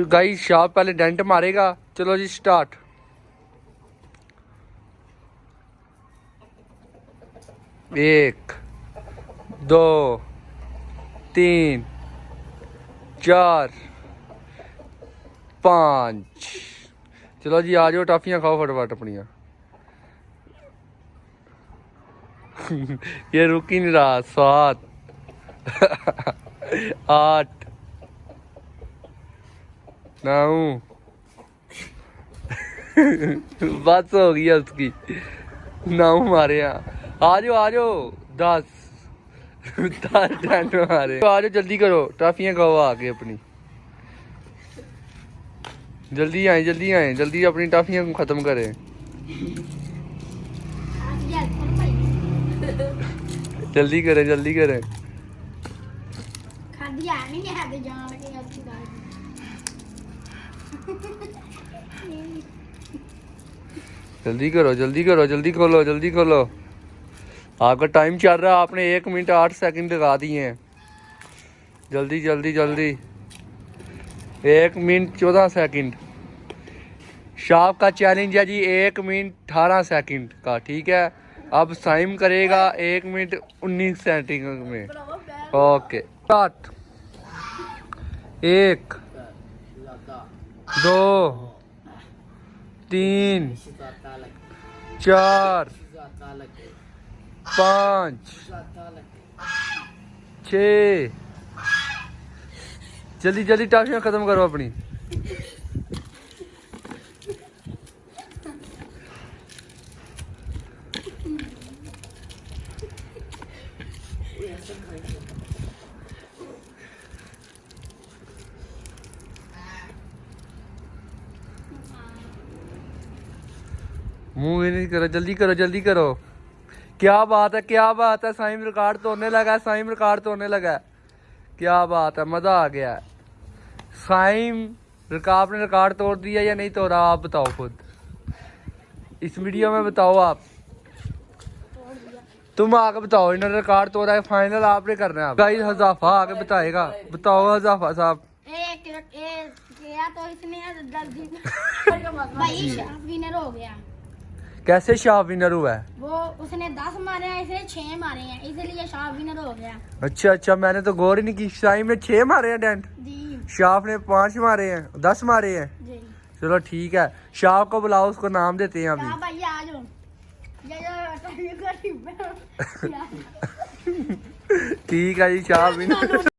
Guys Shah पहले dent मारेगा। चलो जी स्टार्ट। एक, दो, तीन, चार, पाँच। चलो जी आ जाओ, टॉफियाँ खाओ फटाफट अपनियाँ। ये रुक ही नहीं रहा। 7 8 9 बस हो गई है उसकी। 9 मारे हैं। आ जाओ 10 10 मारे। आ जाओ जल्दी करो, टॉफियाँ खाओ आके अपनी। जल्दी आए जल्दी अपनी टॉफियाँ को खत्म करें। जल्दी करें जल्दी करें। जल्दी करो जल्दी खोलो जल्दी खोलो। आपका टाइम चल रहा है, आपने 1 मिनट 8 सेकंड लगा दिए हैं। जल्दी जल्दी जल्दी। 1 मिनट 14 सेकंड। शाह का चैलेंज है जी 1 मिनट 18 सेकंड का, ठीक है। अब साइम करेगा 1 मिनट 19 सेकंड में। Okay start. 1 2 3 4 5 6। जल्दी जल्दी टॉफियाँ खत्म करो अपनी। मुंह भी नहीं करो, जल्दी करो। क्या बात है साइम रिकॉर्ड तोड़ने लगा है। क्या बात है, मजा आ गया। साइम आपने रिकॉर्ड तोड़ दिया या नहीं तोड़ा, आप बताओ खुद इस वीडियो में बताओ। आप तुम आके बताओ, इन्होंने रिकॉर्ड तोड़ा है। फाइनल आपने करना है। गाइस हज़ाफा आके बताएगा। बताओ हज़ाफा साहब। तो इसने भाई विनर हो गया। कैसे शाह विनर हुआ है? वो उसने 10 मारे हैं, इसने 6 मारे हैं, इसलिए शाह विनर हो गया। अच्छा मैंने तो गौर ही नहीं की। साइम ने 6 मारे हैं डेंट जी। शाह ने 5 मारे हैं, 10 मारे हैं जी। चलो ठीक है, शाह को बुलाओ, उसको नाम देते हैं अभी। भाई आ जाओ। ठीक है जी शाह विनर।